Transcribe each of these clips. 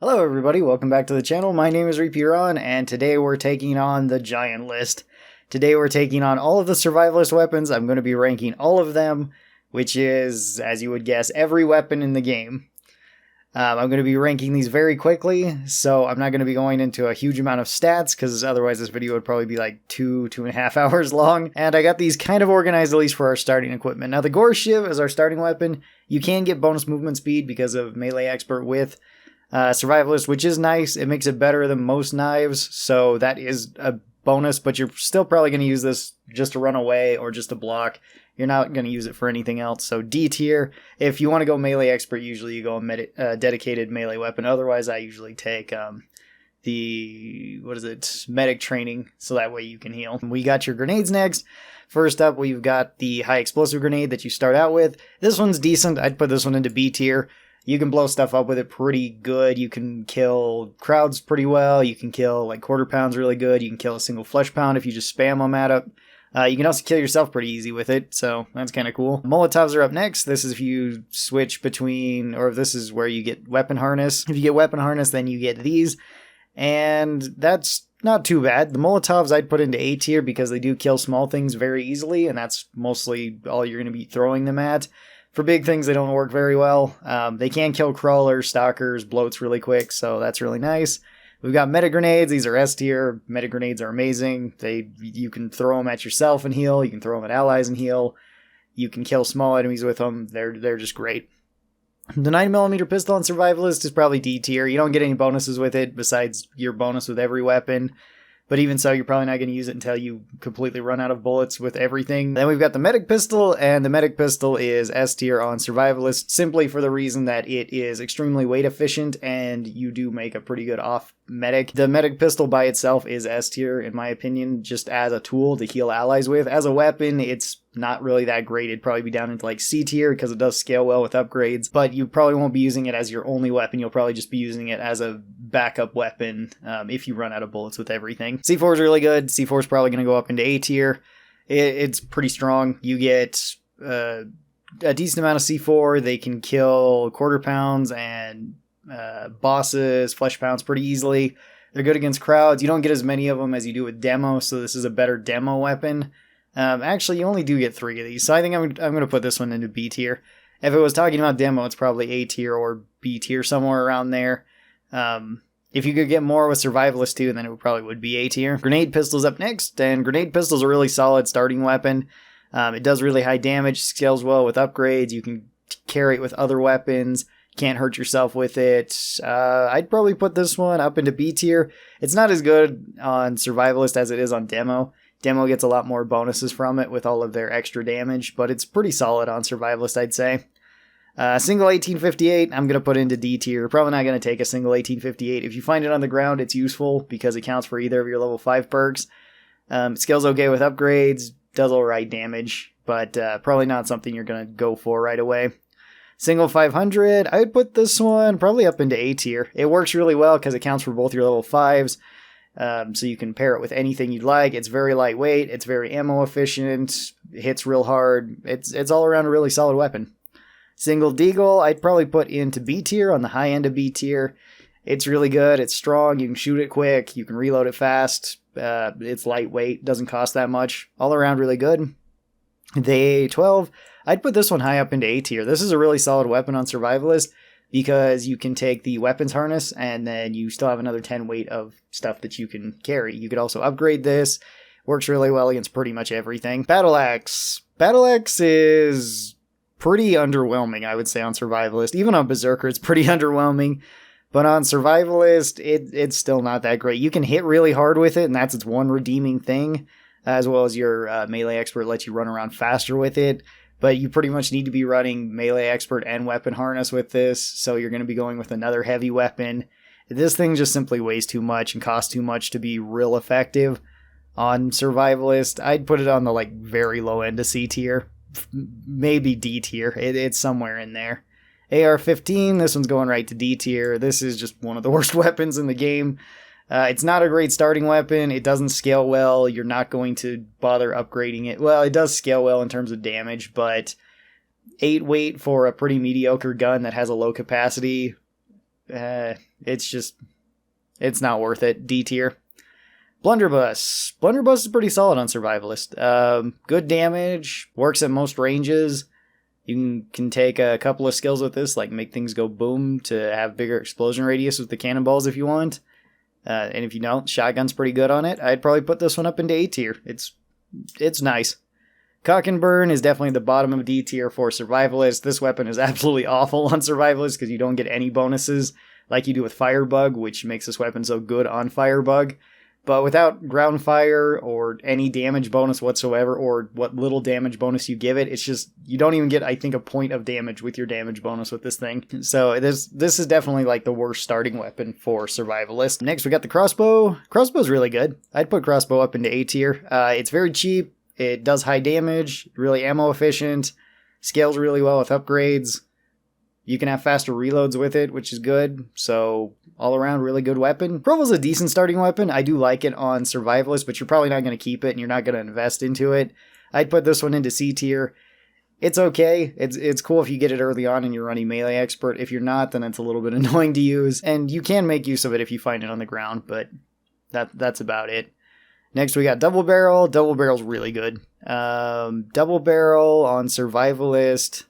Hello everybody, welcome back to the channel. My name is Repeateron, and today we're taking on the giant list. Today we're taking on all of the survivalist weapons. I'm going to be ranking all of them, which is, as you would guess, every weapon in the game. I'm going to be ranking these very quickly, so I'm not going to be going into a huge amount of stats, because otherwise this video would probably be like 2.5 hours long. And I got these kind of organized at least for our starting equipment. Now the Gore Shiv is our starting weapon. You can get bonus movement speed because of melee expert with Survivalist, which is nice. It makes it better than most knives, so that is a bonus, but you're still probably going to use this just to run away or just to block. You're not going to use it for anything else. So D tier. If you want to go melee expert, usually you go a dedicated melee weapon. Otherwise, I usually take medic training, so that way you can heal. We got your grenades next. First up, we've got the high explosive grenade that you start out with. This one's decent. I'd put this one into B tier. You can blow stuff up with it pretty good. You can kill crowds pretty well. You can kill like quarter pounds really good. You can kill a single flesh pound if you just spam them at it. You can also kill yourself pretty easy with it, so that's kind of cool. Molotovs are up next. This is if you switch between, or if this is where you get weapon harness. If you get weapon harness, then you get these, and that's not too bad. The Molotovs I'd put into A tier because they do kill small things very easily, and that's mostly all you're going to be throwing them at. For big things, they don't work very well. They can kill crawlers, stalkers, bloats really quick, so that's really nice. We've got meta grenades. These are S tier. Meta grenades are amazing. You can throw them at yourself and heal. You can throw them at allies and heal. You can kill small enemies with them. They're just great. The 9mm pistol on Survivalist is probably D tier. You don't get any bonuses with it besides your bonus with every weapon. But even so, you're probably not going to use it until you completely run out of bullets with everything. Then we've got the medic pistol, and the medic pistol is S tier on Survivalist, simply for the reason that it is extremely weight efficient, and you do make a pretty good off medic. The medic pistol by itself is S tier, in my opinion, just as a tool to heal allies with. As a weapon, it's not really that great. It'd probably be down into like C tier because it does scale well with upgrades, but you probably won't be using it as your only weapon. You'll probably just be using it as a backup weapon if you run out of bullets with everything. C4 is really good. C4 is probably going to go up into A tier. It's pretty strong. You get a decent amount of C4. They can kill quarter pounds and bosses, flesh pounds pretty easily. They're good against crowds. You don't get as many of them as you do with demo, so this is a better demo weapon. Actually, you only do get 3 of these, so I think I'm going to put this one into B tier. If it was talking about demo, it's probably A tier or B tier, somewhere around there. If you could get more with Survivalist too, then it probably would be A tier. Grenade pistol's up next, and grenade pistol's a really solid starting weapon. It does really high damage, scales well with upgrades. You can carry it with other weapons. Can't hurt yourself with it. I'd probably put this one up into B tier. It's not as good on Survivalist as it is on demo. Demo gets a lot more bonuses from it with all of their extra damage, but it's pretty solid on Survivalist, I'd say. Single 1858, I'm going to put into D tier. Probably not going to take a single 1858. If you find it on the ground, it's useful because it counts for either of your level 5 perks. Scales okay with upgrades, does alright damage, but probably not something you're going to go for right away. Single 500, I would put this one probably up into A tier. It works really well because it counts for both your level 5s. So you can pair it with anything you'd like. It's very lightweight. It's very ammo efficient. It hits real hard. It's all around a really solid weapon. Single deagle, I'd probably put into B tier, on the high end of B tier. It's really good. It's strong. You can shoot it quick. You can reload it fast. It's lightweight. Doesn't cost that much. All around really good. The A12, I'd put this one high up into A tier. This is a really solid weapon on Survivalist, because you can take the weapons harness and then you still have another 10 weight of stuff that you can carry. You could also upgrade this. Works really well against pretty much everything. Battle Axe. Battle Axe is pretty underwhelming, I would say, on Survivalist. Even on Berserker, it's pretty underwhelming. But on Survivalist, it's still not that great. You can hit really hard with it, and that's its one redeeming thing, as well as your melee expert lets you run around faster with it. But you pretty much need to be running melee expert and weapon harness with this, so you're going to be going with another heavy weapon. This thing just simply weighs too much and costs too much to be real effective on Survivalist. I'd put it on the very low end of C tier, maybe D tier. It's somewhere in there. AR-15, this one's going right to D tier. This is just one of the worst weapons in the game. It's not a great starting weapon. It doesn't scale well. You're not going to bother upgrading it. Well, it does scale well in terms of damage, but 8 weight for a pretty mediocre gun that has a low capacity, It's not worth it. D tier. Blunderbuss. Blunderbuss is pretty solid on Survivalist. Good damage, works at most ranges. You can take a couple of skills with this, like make things go boom to have bigger explosion radius with the cannonballs if you want. And if you don't, shotgun's pretty good on it. I'd probably put this one up into A tier. It's nice. Cock and Burn is definitely the bottom of D tier for Survivalist. This weapon is absolutely awful on Survivalist because you don't get any bonuses like you do with Firebug, which makes this weapon so good on Firebug. But without ground fire or any damage bonus whatsoever, or what little damage bonus you give it, it's just, you don't even get, I think, a point of damage with your damage bonus with this thing. So this is definitely like the worst starting weapon for Survivalist. Next, we got the crossbow. Crossbow's really good. I'd put crossbow up into A tier. It's very cheap. It does high damage, really ammo efficient, scales really well with upgrades. You can have faster reloads with it, which is good. So all around, really good weapon. Provo's a decent starting weapon. I do like it on Survivalist, but you're probably not going to keep it and you're not going to invest into it. I'd put this one into C tier. It's okay. It's cool if you get it early on and you're running melee expert. If you're not, then it's a little bit annoying to use. And you can make use of it if you find it on the ground, but that's about it. Next, we got Double Barrel. Double Barrel's really good. Double Barrel on Survivalist.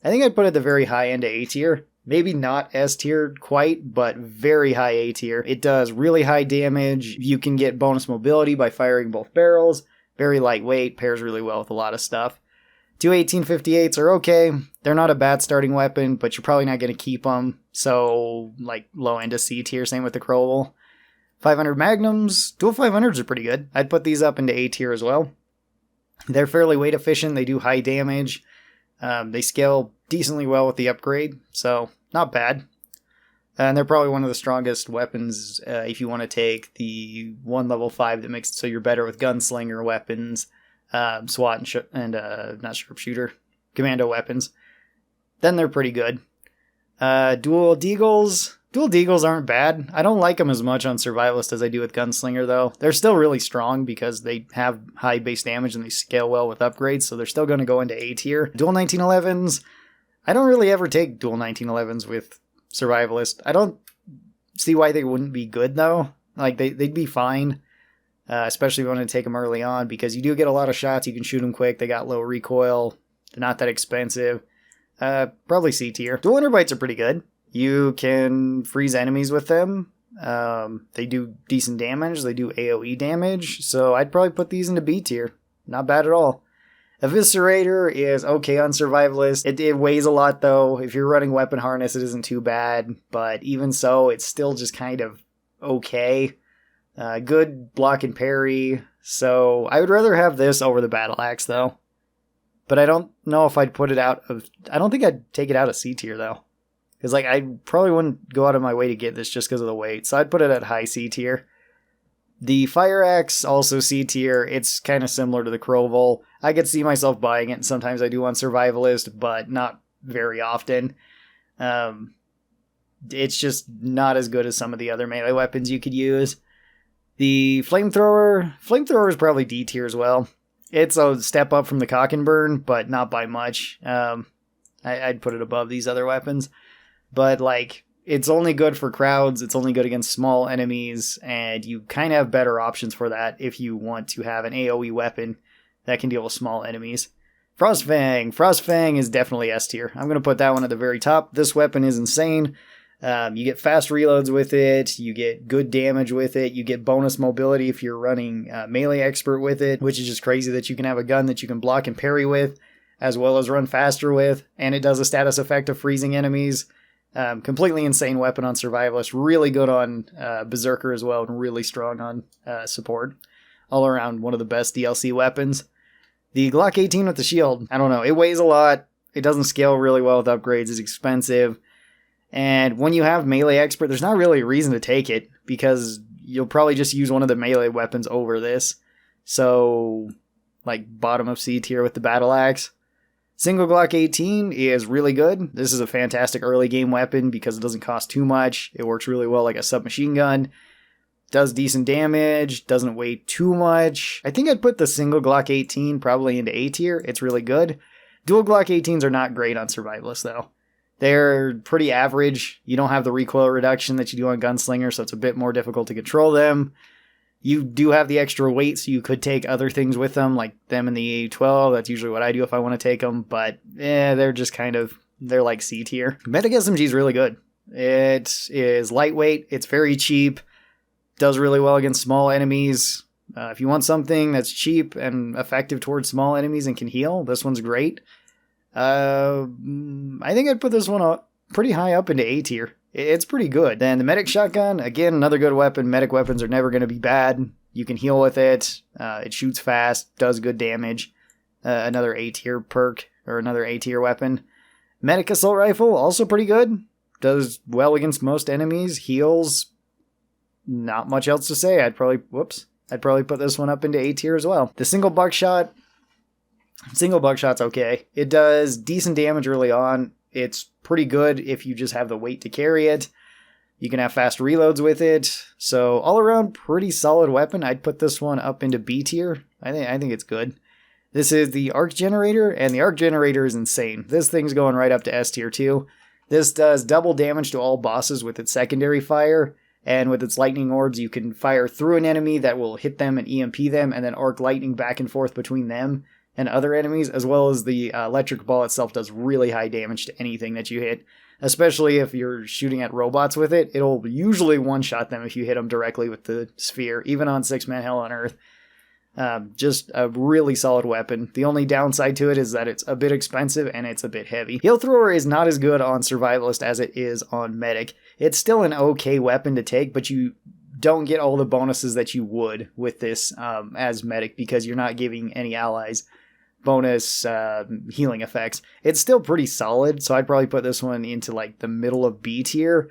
I think I'd put it at the very high end of A tier. Maybe not S tier quite, but very high A tier. It does really high damage. You can get bonus mobility by firing both barrels. Very lightweight, pairs really well with a lot of stuff. Two 1858s are okay. They're not a bad starting weapon, but you're probably not going to keep them. So, like, low end of C tier, same with the Crowell. 500 Magnums. Dual 500s are pretty good. I'd put these up into A tier as well. They're fairly weight efficient. They do high damage. They scale decently well with the upgrade, so not bad. And they're probably one of the strongest weapons if you want to take the one level 5 that makes it so you're better with Gunslinger weapons, SWAT and not sharpshooter, commando weapons. Then they're pretty good. Dual Deagles. Dual Deagles aren't bad. I don't like them as much on Survivalist as I do with Gunslinger, though. They're still really strong because they have high base damage and they scale well with upgrades, so they're still going to go into A tier. Dual 1911s. I don't really ever take dual 1911s with Survivalist. I don't see why they wouldn't be good, though. Like, they'd be fine, especially if you want to take them early on, because you do get a lot of shots. You can shoot them quick. They got low recoil. They're not that expensive. Probably C tier. Dual Interbites are pretty good. You can freeze enemies with them. They do decent damage. They do AoE damage. So I'd probably put these into B tier. Not bad at all. Eviscerator is okay on Survivalist. It weighs a lot, though. If you're running weapon harness, it isn't too bad. But even so, it's still just kind of okay. Good block and parry. So I would rather have this over the Battle Axe, though. But I don't know if I'd put it out of... I don't think I'd take it out of C tier, though. Because, like, I probably wouldn't go out of my way to get this just because of the weight. So I'd put it at high C tier. The Fire Axe, also C tier. It's kind of similar to the Crowell. I could see myself buying it, and sometimes I do on Survivalist, but not very often. It's just not as good as some of the other melee weapons you could use. The Flamethrower. Flamethrower is probably D tier as well. It's a step up from the Cock and Burn, but not by much. I'd put it above these other weapons. But, like, it's only good for crowds, it's only good against small enemies, and you kind of have better options for that if you want to have an AoE weapon that can deal with small enemies. Frostfang. Frostfang is definitely S tier. I'm going to put that one at the very top. This weapon is insane. You get fast reloads with it, you get good damage with it, you get bonus mobility if you're running melee expert with it, which is just crazy that you can have a gun that you can block and parry with, as well as run faster with, and it does a status effect of freezing enemies. Completely insane weapon on Survivalist, really good on Berserker as well, and really strong on support. All around, one of the best DLC weapons. The Glock 18 with the shield, I don't know, it weighs a lot, it doesn't scale really well with upgrades, it's expensive, and when you have melee expert, there's not really a reason to take it, because you'll probably just use one of the melee weapons over this. So, like, bottom of C tier with the Battle Axe. Single Glock 18 is really good. This is a fantastic early game weapon because it doesn't cost too much. It works really well like a submachine gun. Does decent damage, doesn't weigh too much. I think I'd put the single Glock 18 probably into A tier. It's really good. Dual Glock 18s are not great on Survivalist, though. They're pretty average. You don't have the recoil reduction that you do on Gunslinger, so it's a bit more difficult to control them. You do have the extra weight, so you could take other things with them, like them in the A12. That's usually what I do if I want to take them, but they're just they're like C tier. Medic SMG is really good. It is lightweight, it's very cheap, does really well against small enemies. If you want something that's cheap and effective towards small enemies and can heal, this one's great. I think I'd put this one up pretty high up into A tier. It's pretty good. Then the medic shotgun, again, another good weapon. Medic weapons are never going to be bad. You can heal with it. It shoots fast, does good damage. Another A tier perk, or another A tier weapon. Medic assault rifle, also pretty good. Does well against most enemies. Heals, not much else to say. I'd probably put this one up into A tier as well. The single buckshot's okay. It does decent damage early on. It's pretty good if you just have the weight to carry it. You can have fast reloads with it. So all around, pretty solid weapon. I'd put this one up into B tier. I think it's good. This is the arc generator, and the arc generator is insane. This thing's going right up to S tier too. This does double damage to all bosses with its secondary fire, and with its lightning orbs, you can fire through an enemy that will hit them and EMP them, and then arc lightning back and forth between them and other enemies, as well as the electric ball itself does really high damage to anything that you hit, especially if you're shooting at robots with it. It'll usually one-shot them if you hit them directly with the sphere, even on 6-Man Hell on Earth. Just a really solid weapon. The only downside to it is that it's a bit expensive and it's a bit heavy. Flamethrower is not as good on Survivalist as it is on Medic. It's still an okay weapon to take, but you don't get all the bonuses that you would with this as Medic, because you're not giving any allies bonus healing effects. It's still pretty solid, so I'd probably put this one into like the middle of B tier,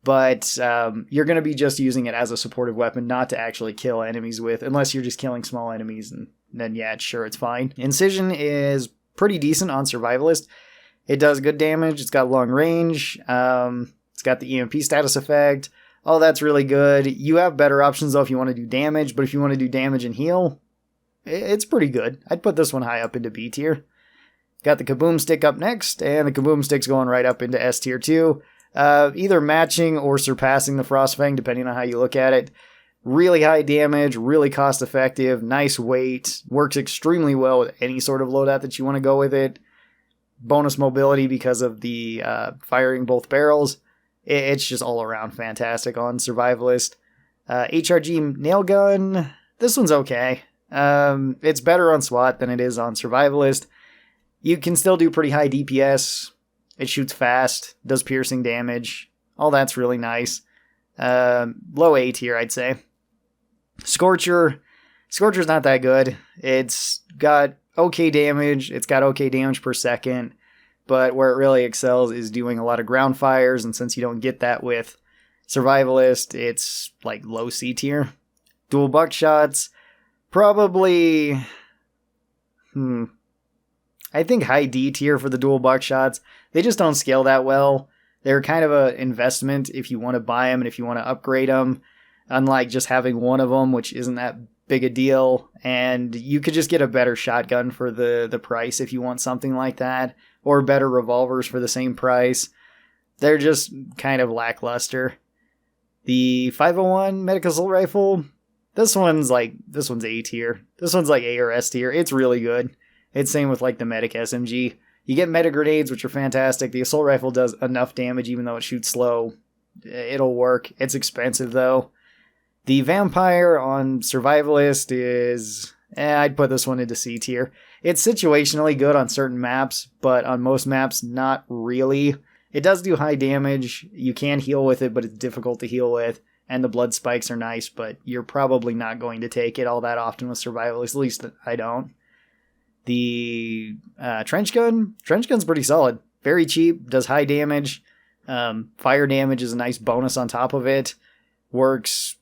but you're going to be just using it as a supportive weapon, not to actually kill enemies with, unless you're just killing small enemies, and then yeah, sure, it's fine. Incision is pretty decent on Survivalist. It does good damage, it's got long range, it's got the EMP status effect. Oh, that's really good. You have better options though if you want to do damage, but if you want to do damage and heal, it's pretty good. I'd put this one high up into B tier. Got the Kaboomstick up next, and the Kaboomstick's going right up into S tier too. Either matching or surpassing the Frostfang, depending on how you look at it. Really high damage, really cost effective, nice weight, works extremely well with any sort of loadout that you want to go with it. Bonus mobility because of the firing both barrels. It's just all around fantastic on Survivalist. HRG nail gun, this one's okay. It's better on SWAT than it is on Survivalist. You can still do pretty high DPS. It shoots fast, does piercing damage. All that's really nice. Low A tier, I'd say. Scorcher's not that good. It's got okay damage. It's got okay damage per second. But where it really excels is doing a lot of ground fires. And since you don't get that with Survivalist, it's like low C tier. Dual buckshots, probably... I think high D tier for the dual buckshots. They just don't scale that well. They're kind of an investment if you want to buy them and if you want to upgrade them. Unlike just having one of them, which isn't that big a deal. And you could just get a better shotgun for the price if you want something like that. Or better revolvers for the same price. They're just kind of lackluster. The 501 medic assault rifle, this one's A tier. This one's like A or S tier. It's really good. It's same with like the medic SMG. You get meta grenades, which are fantastic. The assault rifle does enough damage even though it shoots slow. It'll work. It's expensive though. The vampire on Survivalist is... I'd put this one into C tier. It's situationally good on certain maps, but on most maps, not really. It does do high damage. You can heal with it, but it's difficult to heal with. And the blood spikes are nice, but you're probably not going to take it all that often with Survivalist. At least I don't. The trench gun's pretty solid. Very cheap, does high damage. Fire damage is a nice bonus on top of it. Works...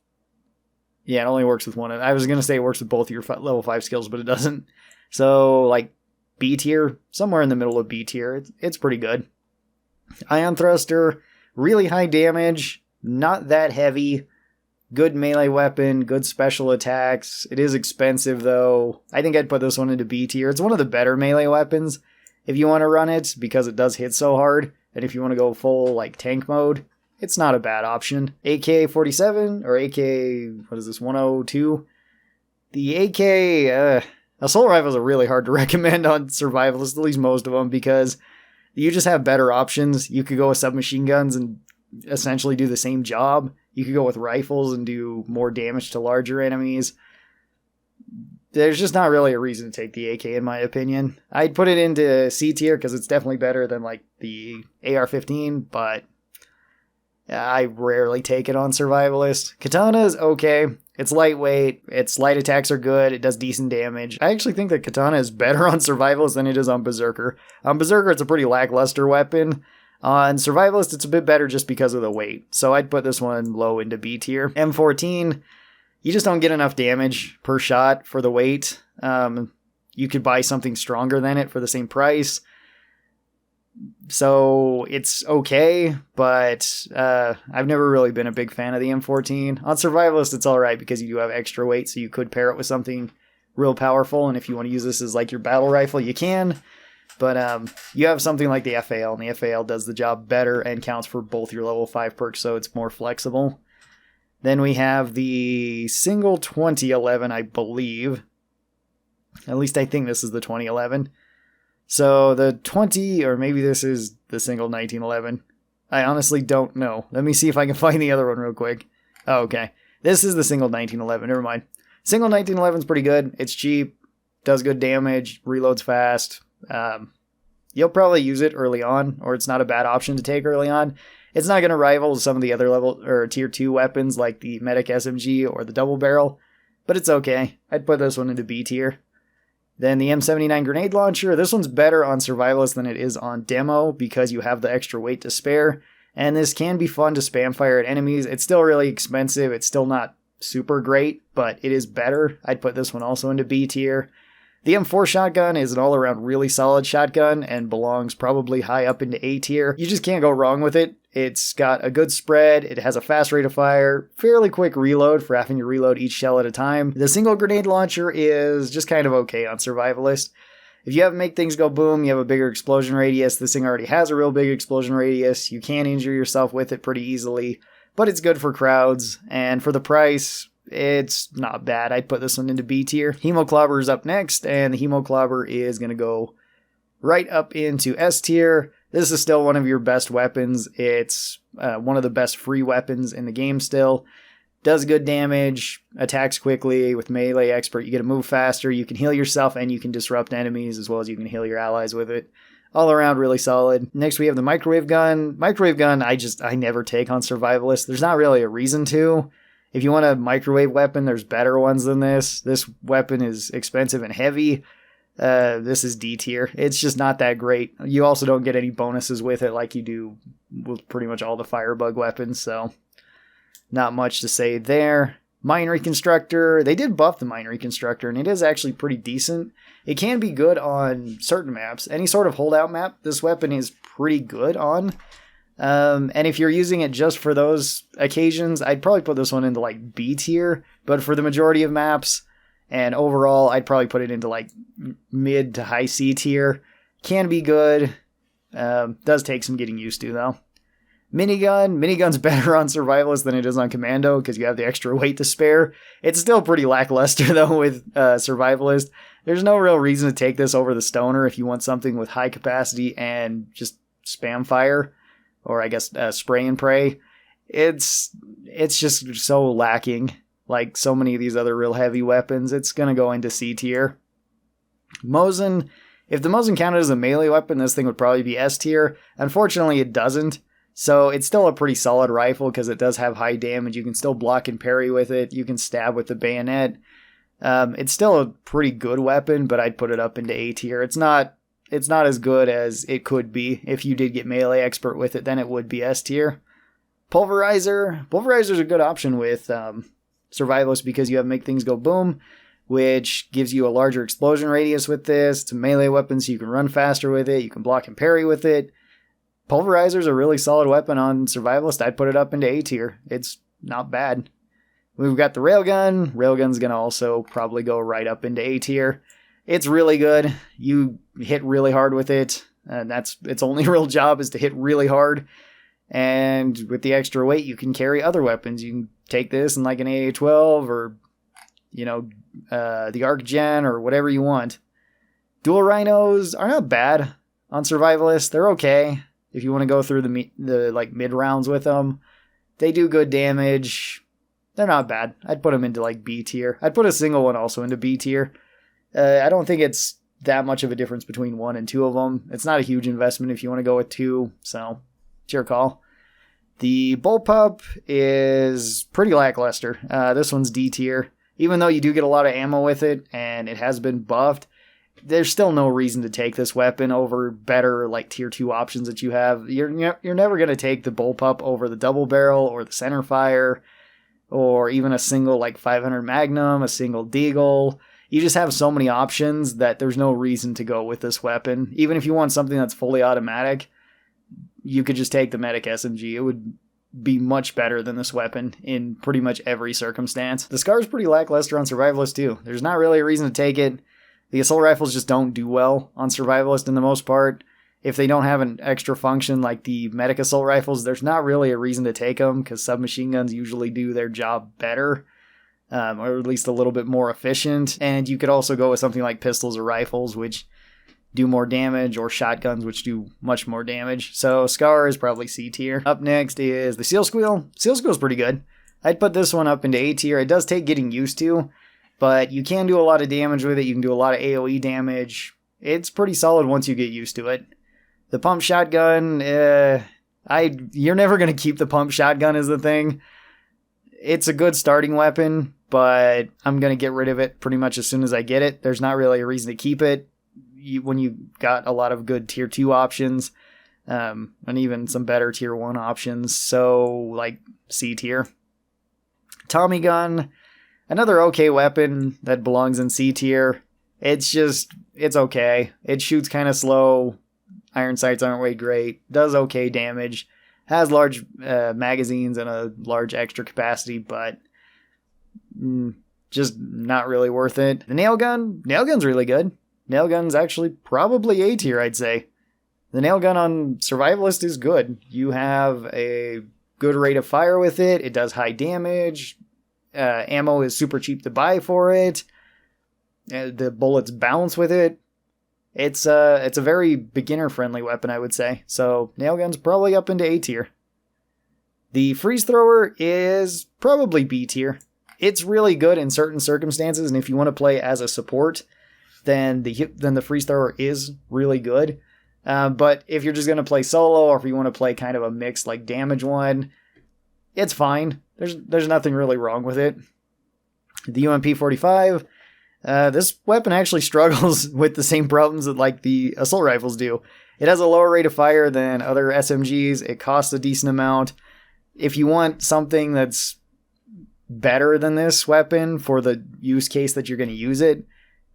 Yeah, it only works with one. I was going to say it works with both your level 5 skills, but it doesn't. So, like, B tier, somewhere in the middle of B tier. It's pretty good. Ion Thruster, really high damage, not that heavy. Good melee weapon, good special attacks. It is expensive, though. I think I'd put this one into B tier. It's one of the better melee weapons if you want to run it, because it does hit so hard. And if you want to go full like tank mode, it's not a bad option. AK-47 or AK, what is this, 102? The AK, assault rifles are really hard to recommend on Survivalist, at least most of them, because you just have better options. You could go with submachine guns and essentially do the same job. You could go with rifles and do more damage to larger enemies. There's just not really a reason to take the AK in my opinion. I'd put it into C tier because it's definitely better than like the AR-15, but I rarely take it on Survivalist. Katana is okay. It's lightweight. Its light attacks are good. It does decent damage. I actually think that Katana is better on Survivalist than it is on Berserker. On Berserker, it's a pretty lackluster weapon. On Survivalist, it's a bit better just because of the weight. So I'd put this one low into B tier. M14, you just don't get enough damage per shot for the weight. You could buy something stronger than it for the same price. So it's okay, but I've never really been a big fan of the M14. On Survivalist, it's alright because you do have extra weight, so you could pair it with something real powerful, and if you want to use this as like your battle rifle, you can. But you have something like the FAL, and the FAL does the job better and counts for both your level 5 perks, so it's more flexible. Then we have the single 2011, I believe. At least I think this is the 2011. So the 20, or maybe this is the single 1911. I honestly don't know. Let me see if I can find the other one real quick. Oh, okay. This is the single 1911. Never mind. Single 1911 is pretty good. It's cheap, does good damage, reloads fast. You'll probably use it early on, or it's not a bad option to take early on. It's not going to rival some of the other level or tier 2 weapons like the Medic SMG or the double barrel, but it's okay. I'd put this one into B tier. Then the M79 grenade launcher. This one's better on Survivalist than it is on Demo because you have the extra weight to spare. And this can be fun to spam fire at enemies. It's still really expensive. It's still not super great, but it is better. I'd put this one also into B tier. The M4 shotgun is an all-around really solid shotgun and belongs probably high up into A tier. You just can't go wrong with it. It's got a good spread, it has a fast rate of fire, fairly quick reload for having to reload each shell at a time. The single grenade launcher is just kind of okay on Survivalist. If you have Make Things Go Boom, you have a bigger explosion radius. This thing already has a real big explosion radius. You can injure yourself with it pretty easily, but it's good for crowds, and for the price, it's not bad. I'd put this one into B tier. Hemoclobber is up next, and the Hemoclobber is going to go right up into S tier. This is still one of your best weapons. It's one of the best free weapons in the game still. Does good damage, attacks quickly. With Melee Expert, you get to move faster, you can heal yourself, and you can disrupt enemies, as well as you can heal your allies with it. All around really solid. Next we have the Microwave Gun. Microwave Gun, I never take on Survivalist. There's not really a reason to. If you want a microwave weapon, there's better ones than this. This weapon is expensive and heavy. This is D tier. It's just not that great. You also don't get any bonuses with it like you do with pretty much all the Firebug weapons, so not much to say there. Mine Reconstructor. They did buff the Mine Reconstructor, and it is actually pretty decent. It can be good on certain maps. Any sort of holdout map, this weapon is pretty good on. And if you're using it just for those occasions, I'd probably put this one into like B tier, but for the majority of maps and overall, I'd probably put it into like mid to high C tier. Can be good. Does take some getting used to though. Minigun. Minigun's better on Survivalist than it is on Commando because you have the extra weight to spare. It's still pretty lackluster though with Survivalist. There's no real reason to take this over the Stoner if you want something with high capacity and just spam fire. Or I guess spray and pray. It's just so lacking. Like so many of these other real heavy weapons, it's going to go into C tier. Mosin. If the Mosin counted as a melee weapon, this thing would probably be S tier. Unfortunately, it doesn't. So it's still a pretty solid rifle because it does have high damage. You can still block and parry with it. You can stab with the bayonet. It's still a pretty good weapon, but I'd put it up into A tier. It's not as good as it could be. If you did get Melee Expert with it, then it would be S tier. Pulverizer. Pulverizer's a good option with Survivalist because you have Make Things Go Boom, which gives you a larger explosion radius with this. It's a melee weapon, so you can run faster with it. You can block and parry with it. Pulverizer's a really solid weapon on Survivalist. I'd put it up into A tier. It's not bad. We've got the Railgun. Railgun's going to also probably go right up into A tier. It's really good. You hit really hard with it. And its only real job is to hit really hard. And with the extra weight, you can carry other weapons. You can take this in like an AA-12 or, the Arc Gen or whatever you want. Dual rhinos are not bad on Survivalist. They're okay if you want to go through the like mid rounds with them. They do good damage. They're not bad. I'd put them into like B tier. I'd put a single one also into B tier. I don't think it's that much of a difference between 1 and 2 of them. It's not a huge investment if you want to go with 2, so it's your call. The bullpup is pretty lackluster. This one's D tier. Even though you do get a lot of ammo with it and it has been buffed, there's still no reason to take this weapon over better like tier 2 options that you have. You're never going to take the bullpup over the double barrel or the centerfire or even a single like 500 Magnum, a single Deagle. You just have so many options that there's no reason to go with this weapon. Even if you want something that's fully automatic, you could just take the Medic SMG. It would be much better than this weapon in pretty much every circumstance. The SCAR is pretty lackluster on Survivalist too. There's not really a reason to take it. The assault rifles just don't do well on Survivalist in the most part. If they don't have an extra function like the Medic assault rifles, there's not really a reason to take them because submachine guns usually do their job better. Or at least a little bit more efficient. And you could also go with something like pistols or rifles, which do more damage, or shotguns, which do much more damage. So SCAR is probably C tier. Up next is the Seal Squeal. Seal Squeal is pretty good. I'd put this one up into A tier. It does take getting used to, but you can do a lot of damage with it. You can do a lot of AoE damage. It's pretty solid once you get used to it. The pump shotgun, you're never going to keep the pump shotgun is the thing. It's a good starting weapon, but I'm going to get rid of it pretty much as soon as I get it. There's not really a reason to keep it when you got a lot of good tier 2 options, and even some better tier 1 options. So like C tier. Tommy gun, another okay weapon that belongs in C tier. It's okay. It shoots kind of slow. Iron sights aren't way great. Does okay damage. Has large magazines and a large extra capacity, but just not really worth it. The nail gun's really good. Nail gun's actually probably A tier, I'd say. The nail gun on Survivalist is good. You have a good rate of fire with it. It does high damage. Ammo is super cheap to buy for it. The bullets bounce with it. It's a very beginner-friendly weapon, I would say. So nail gun's probably up into A tier. The freeze thrower is probably B tier. It's really good in certain circumstances, and if you want to play as a support, then the freeze thrower is really good. But if you're just going to play solo, or if you want to play kind of a mixed like damage one, it's fine. There's nothing really wrong with it. The UMP-45, this weapon actually struggles with the same problems that like the assault rifles do. It has a lower rate of fire than other SMGs. It costs a decent amount. If you want something that's better than this weapon for the use case that you're going to use it,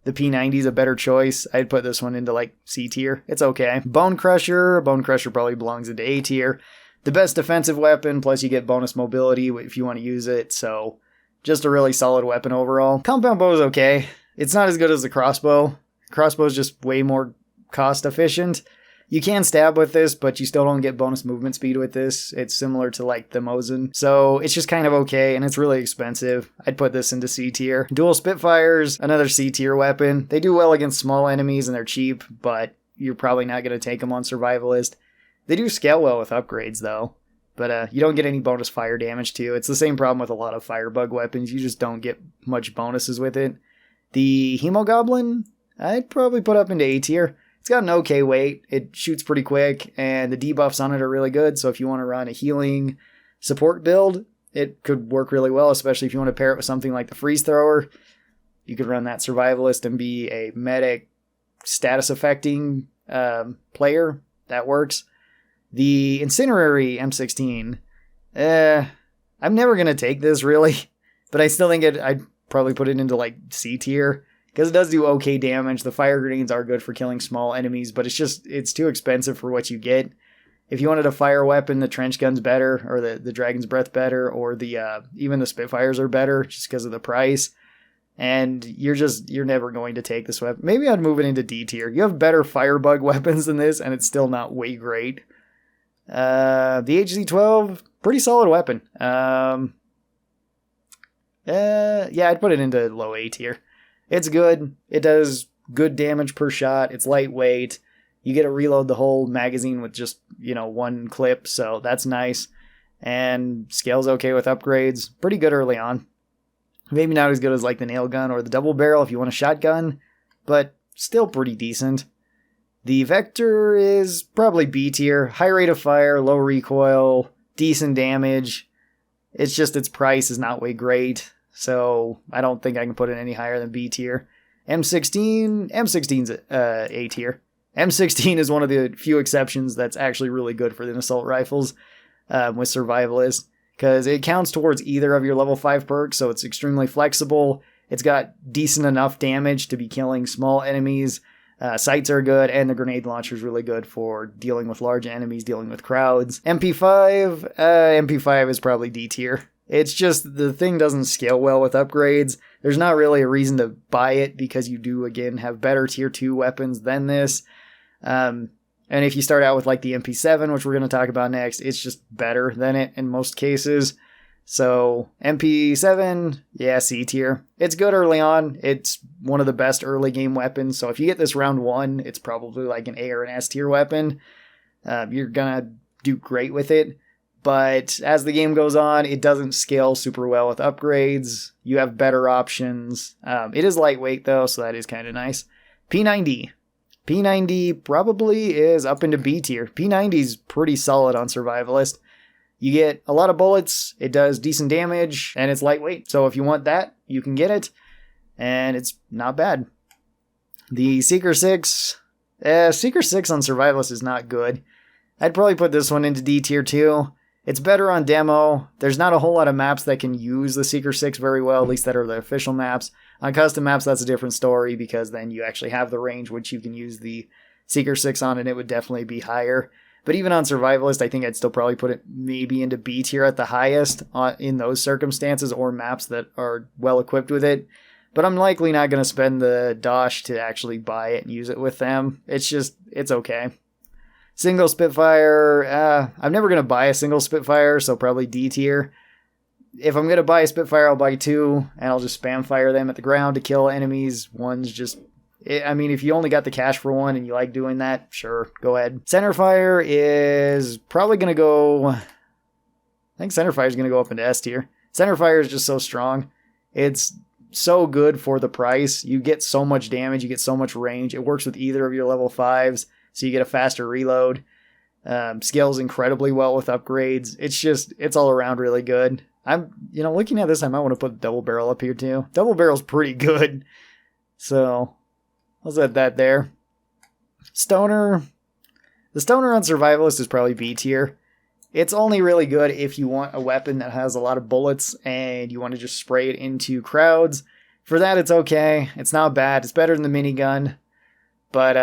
the P90 is a better choice. I'd put this one into like C tier. It's okay. Bone Crusher probably belongs into A tier. The best defensive weapon, plus you get bonus mobility if you want to use it. So just a really solid weapon overall. Compound bow is okay. It's not as good as the crossbow. Crossbow is just way more cost efficient. You can stab with this, but you still don't get bonus movement speed with this. It's similar to like the Mosin. So it's just kind of okay, and it's really expensive. I'd put this into C tier. Dual Spitfires, another C tier weapon. They do well against small enemies and they're cheap, but you're probably not going to take them on Survivalist. They do scale well with upgrades though, but you don't get any bonus fire damage too. It's the same problem with a lot of Firebug weapons. You just don't get much bonuses with it. The Hemogoblin, I'd probably put up into A tier. It's got an okay weight, it shoots pretty quick, and the debuffs on it are really good, so if you want to run a healing support build, it could work really well, especially if you want to pair it with something like the Freeze Thrower. You could run that Survivalist and be a medic status affecting player. That works. The Incinerary M16, I'm never going to take this really, but I still think I'd probably put it into like C tier. Because it does do okay damage. The fire grenades are good for killing small enemies, but it's too expensive for what you get. If you wanted a fire weapon, the trench gun's better, or the Dragon's Breath better, or even the Spitfires are better just because of the price. And you're never going to take this weapon. Maybe I'd move it into D tier. You have better firebug weapons than this, and it's still not way great. The HZ-12, pretty solid weapon. Yeah, I'd put it into low A tier. It's good. It does good damage per shot. It's lightweight. You get to reload the whole magazine with just, one clip, so that's nice. And scale's okay with upgrades. Pretty good early on. Maybe not as good as like the nail gun or the double barrel if you want a shotgun, but still pretty decent. The Vector is probably B tier. High rate of fire, low recoil, decent damage. It's just its price is not way great, so I don't think I can put it any higher than B tier. M16's A tier. M16 is one of the few exceptions that's actually really good for the assault rifles with Survivalist, because it counts towards either of your level 5 perks, so it's extremely flexible. It's got decent enough damage to be killing small enemies. Sights are good, and the grenade launcher is really good for dealing with large enemies, dealing with crowds. MP5 is probably D tier. It's just the thing doesn't scale well with upgrades. There's not really a reason to buy it because you do, again, have better tier 2 weapons than this. And if you start out with like the MP7, which we're going to talk about next, it's just better than it in most cases. So MP7, yeah, C tier. It's good early on. It's one of the best early game weapons. So if you get this round 1, it's probably like an A or an S tier weapon. You're going to do great with it. But as the game goes on, it doesn't scale super well with upgrades. You have better options. It is lightweight though, so that is kind of nice. P90. P90 probably is up into B tier. P90 is pretty solid on Survivalist. You get a lot of bullets, it does decent damage, and it's lightweight. So if you want that, you can get it, and it's not bad. The Seeker 6. Seeker 6 on Survivalist is not good. I'd probably put this one into D tier too. It's better on demo. There's not a whole lot of maps that can use the Seeker 6 very well, at least that are the official maps. On custom maps, that's a different story, because then you actually have the range which you can use the Seeker 6 on, and it would definitely be higher. But even on Survivalist, I think I'd still probably put it maybe into B tier at the highest in those circumstances, or maps that are well equipped with it. But I'm likely not going to spend the dosh to actually buy it and use it with them. It's okay. Single Spitfire, I'm never going to buy a single Spitfire, so probably D tier. If I'm going to buy a Spitfire, I'll buy 2, and I'll just spam fire them at the ground to kill enemies. One's just... if you only got the cash for one and you like doing that, sure, go ahead. Centerfire is probably going to go... I think Centerfire is going to go up into S tier. Centerfire is just so strong. It's so good for the price. You get so much damage, you get so much range. It works with either of your level 5s, so you get a faster reload. Scales incredibly well with upgrades. It's all around really good. Looking at this, I might want to put double barrel up here too. Double barrel's pretty good. So... I'll set that there. Stoner. The Stoner on Survivalist is probably B tier. It's only really good if you want a weapon that has a lot of bullets and you want to just spray it into crowds. For that, it's okay. It's not bad. It's better than the minigun. But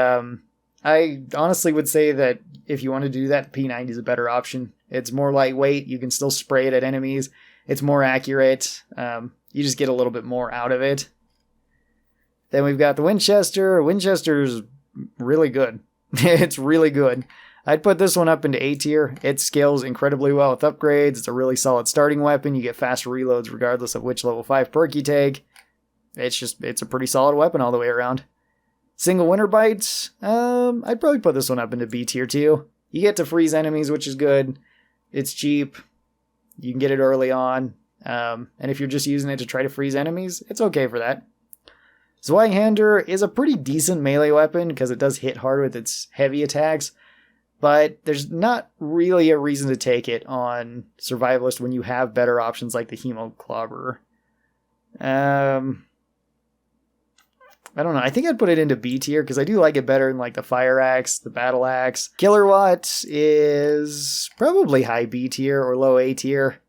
I honestly would say that if you want to do that, the P90 is a better option. It's more lightweight. You can still spray it at enemies. It's more accurate. You just get a little bit more out of it. Then we've got the Winchester. Winchester's really good. It's really good. I'd put this one up into A tier. It scales incredibly well with upgrades. It's a really solid starting weapon. You get fast reloads regardless of which level 5 perk you take. It's a pretty solid weapon all the way around. Single Winter Bites. I'd probably put this one up into B tier too. You get to freeze enemies, which is good. It's cheap. You can get it early on. And if you're just using it to try to freeze enemies, it's okay for that. Zweihander is a pretty decent melee weapon because it does hit hard with its heavy attacks, but there's not really a reason to take it on Survivalist when you have better options like the Hemoclobber. I don't know. I think I'd put it into B tier because I do like it better than like the Fire Axe, the Battle Axe. Killerwatt is probably high B tier or low A tier.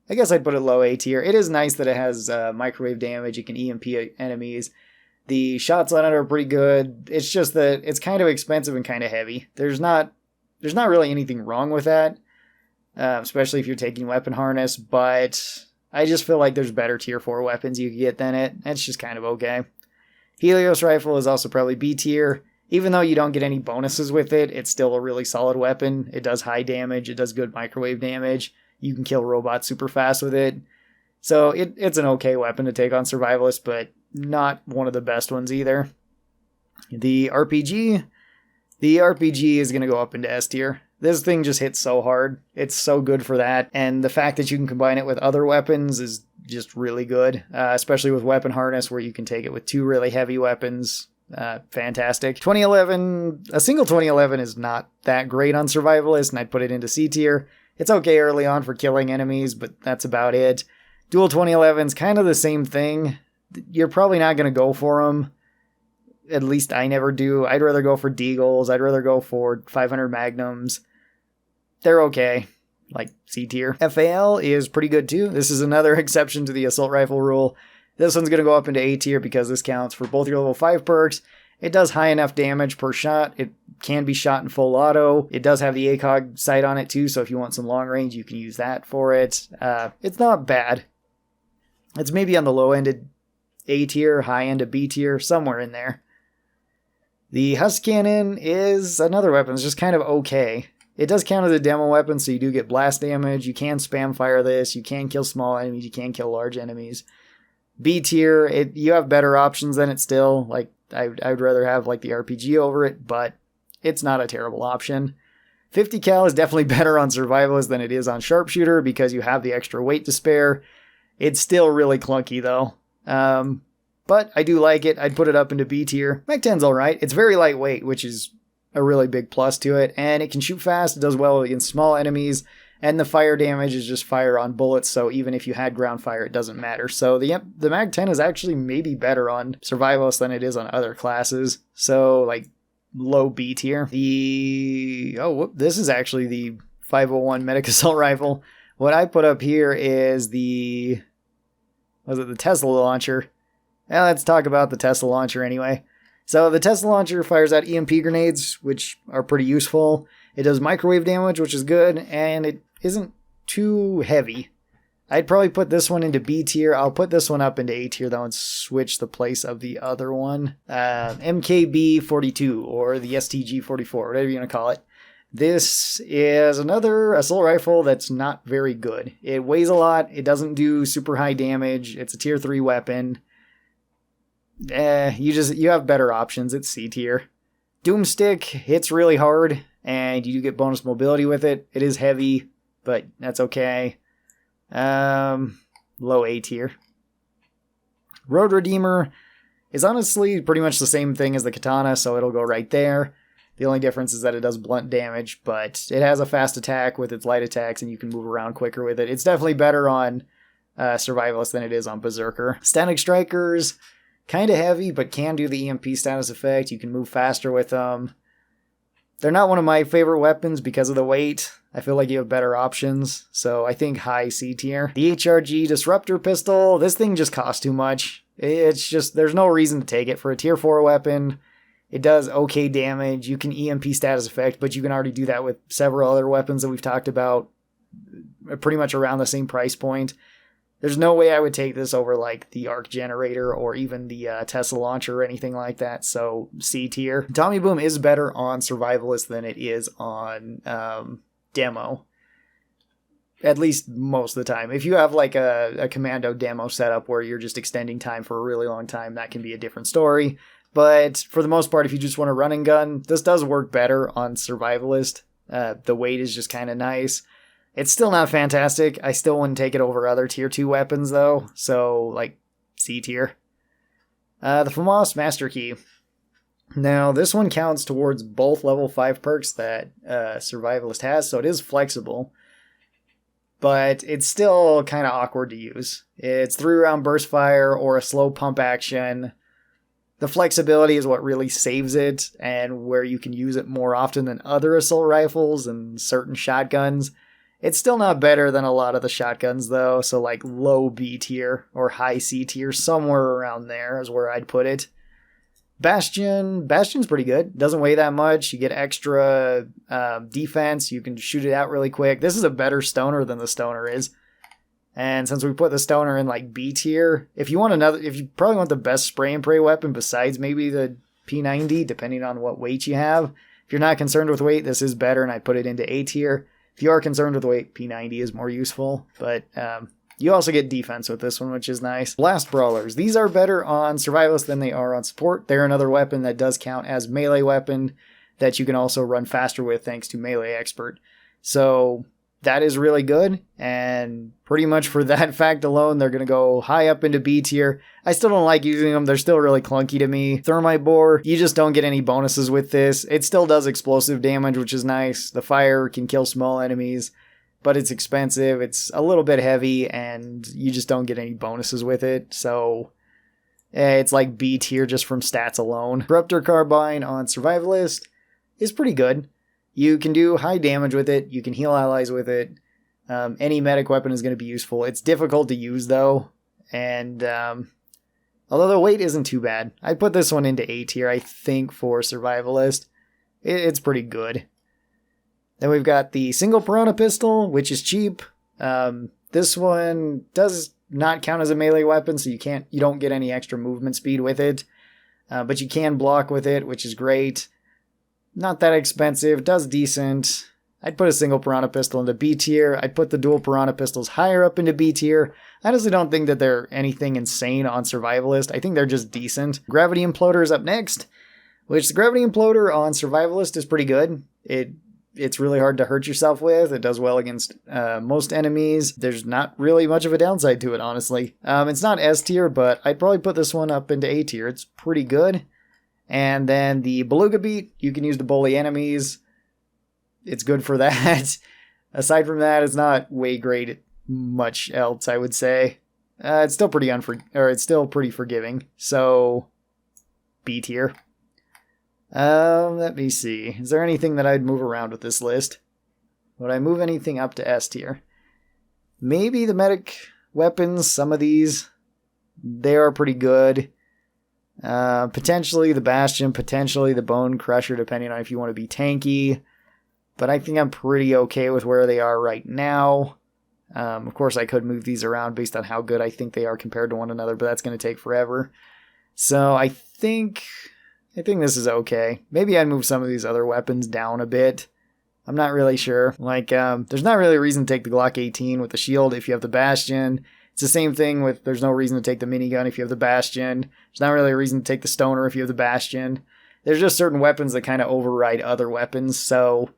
I guess I'd put it low A tier. It is nice that it has microwave damage. It can EMP enemies. The shots on it are pretty good. It's just that it's kind of expensive and kind of heavy. There's not really anything wrong with that, especially if you're taking weapon harness, but I just feel like there's better tier 4 weapons you can get than it. It's just kind of okay. Helios rifle is also probably B tier. Even though you don't get any bonuses with it, it's still a really solid weapon. It does high damage. It does good microwave damage. You can kill robots super fast with it. So it's an okay weapon to take on Survivalist, but not one of the best ones either. The RPG is going to go up into S tier. This thing just hits so hard. It's so good for that. And the fact that you can combine it with other weapons is just really good, especially with weapon harness where you can take it with 2 really heavy weapons. Fantastic. 2011, a single 2011 is not that great on Survivalist, and I'd put it into C tier. It's okay early on for killing enemies, but that's about it. Dual 2011's kind of the same thing. You're probably not going to go for them. At least I never do. I'd rather go for Deagles. I'd rather go for 500 Magnums. They're okay. Like C tier. FAL is pretty good too. This is another exception to the assault rifle rule. This one's going to go up into A tier because this counts for both your level 5 perks. It does high enough damage per shot. It can be shot in full auto. It does have the ACOG sight on it too, so if you want some long range, you can use that for it. It's not bad. It's maybe on the low end of A tier, high end of B tier, somewhere in there. The Husk Cannon is another weapon. It's just kind of okay. It does count as a demo weapon, so you do get blast damage. You can spam fire this. You can kill small enemies. You can kill large enemies. B tier, you have better options than it still. Like, I would rather have like the RPG over it, but it's not a terrible option. 50 cal is definitely better on Survivalist than it is on Sharpshooter because you have the extra weight to spare. It's still really clunky though. But I do like it. I'd put it up into B tier. Mac 10's alright. It's very lightweight, which is a really big plus to it. And it can shoot fast. It does well against small enemies. And the fire damage is just fire on bullets. So even if you had ground fire, it doesn't matter. So the Mag 10 is actually maybe better on Survivalist than it is on other classes. So like low B tier. This is actually the 501 Medic Assault Rifle. What I put up here is the Tesla launcher. Now let's talk about the Tesla launcher anyway. So the Tesla launcher fires out EMP grenades, which are pretty useful. It does microwave damage, which is good, and it isn't too heavy. I'd probably put this one into B tier. I'll put this one up into A tier, though, and switch the place of the other one. MKB-42, or the STG-44, whatever you want to call it. This is another assault rifle that's not very good. It weighs a lot. It doesn't do super high damage. It's a tier 3 weapon. You have better options. It's C tier. Doomstick hits really hard, and you do get bonus mobility with it. It is heavy, but that's okay. Low A tier. Road Redeemer is honestly pretty much the same thing as the Katana, so it'll go right there. The only difference is that it does blunt damage, but it has a fast attack with its light attacks, and you can move around quicker with it. It's definitely better on Survivalist than it is on Berserker. Static Strikers, kind of heavy, but can do the EMP status effect. You can move faster with them. They're not one of my favorite weapons because of the weight. I feel like you have better options, so I think high C tier. The HRG Disruptor Pistol, this thing just costs too much. It's just, there's no reason to take it for a tier 4 weapon. It does okay damage. You can EMP status effect, but you can already do that with several other weapons that we've talked about pretty much around the same price point. There's no way I would take this over like the Arc Generator or even the Tesla Launcher or anything like that, so C tier. Tommy Boom is better on Survivalist than it is on Demo. At least most of the time. If you have like a Commando demo setup where you're just extending time for a really long time, that can be a different story. But for the most part, if you just want to run and gun, this does work better on Survivalist. The weight is just kind of nice. It's still not fantastic. I still wouldn't take it over other tier 2 weapons though. So like C tier. The FAMAS Master Key. Now this one counts towards both level 5 perks that Survivalist has. So it is flexible. But it's still kind of awkward to use. It's 3-round burst fire or a slow pump action. The flexibility is what really saves it, and where you can use it more often than other assault rifles and certain shotguns. It's still not better than a lot of the shotguns though, so like low B tier or high C tier, somewhere around there is where I'd put it. Bastion's pretty good. Doesn't weigh that much. You get extra defense. You can shoot it out really quick. This is a better stoner than the stoner is. And since we put the stoner in like B tier, if you probably want the best spray and pray weapon besides maybe the P90, depending on what weight you have. If you're not concerned with weight, this is better, and I put it into A tier. If you are concerned with weight, P90 is more useful, but you also get defense with this one, which is nice. Blast Brawlers. These are better on Survivalist than they are on Support. They're another weapon that does count as melee weapon that you can also run faster with thanks to Melee Expert. So that is really good, and pretty much for that fact alone, they're going to go high up into B tier. I still don't like using them. They're still really clunky to me. Thermite Bore, you just don't get any bonuses with this. It still does explosive damage, which is nice. The fire can kill small enemies, but it's expensive. It's a little bit heavy, and you just don't get any bonuses with it. So it's like B tier just from stats alone. Disruptor Carbine on Survivalist is pretty good. You can do high damage with it. You can heal allies with it. Any medic weapon is going to be useful. It's difficult to use, though. And although the weight isn't too bad, I put this one into A tier, I think, for Survivalist. It's pretty good. Then we've got the single Piranha Pistol, which is cheap. This one does not count as a melee weapon, so you don't get any extra movement speed with it. But you can block with it, which is great. Not that expensive, does decent. I'd put a single Piranha Pistol into B tier. I'd put the dual Piranha Pistols higher up into B tier. I honestly don't think that they're anything insane on Survivalist. I think they're just decent. Gravity Imploder is up next, which the Gravity Imploder on Survivalist is pretty good. It's really hard to hurt yourself with. It does well against most enemies. There's not really much of a downside to it, honestly. It's not S tier, but I'd probably put this one up into A tier. It's pretty good. And then the Beluga Beat, you can use to bully enemies. It's good for that. Aside from that, it's not way great much else, I would say. It's still pretty forgiving. So B tier. Let me see. Is there anything that I'd move around with this list? Would I move anything up to S tier? Maybe the medic weapons, some of these, they are pretty good. Potentially the Bastion, potentially the Bone Crusher, depending on if you want to be tanky. But I think I'm pretty okay with where they are right now. Of course, I could move these around based on how good I think they are compared to one another, but that's going to take forever. So I think this is okay. Maybe I'd move some of these other weapons down a bit. I'm not really sure. Like, there's not really a reason to take the Glock 18 with the shield if you have the Bastion. It's the same thing with there's no reason to take the minigun if you have the Bastion. There's not really a reason to take the Stoner if you have the Bastion. There's just certain weapons that kind of override other weapons, so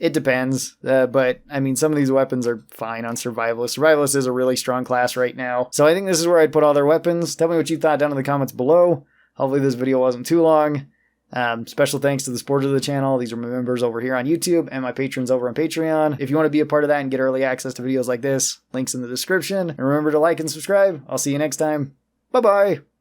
it depends. But, I mean, some of these weapons are fine on Survivalist. Survivalist is a really strong class right now. So I think this is where I'd put all their weapons. Tell me what you thought down in the comments below. Hopefully this video wasn't too long. Special thanks to the supporters of the channel. These are my members over here on YouTube and my patrons over on Patreon. If you want to be a part of that and get early access to videos like this, links in the description. And remember to like and subscribe. I'll see you next time. Bye-bye.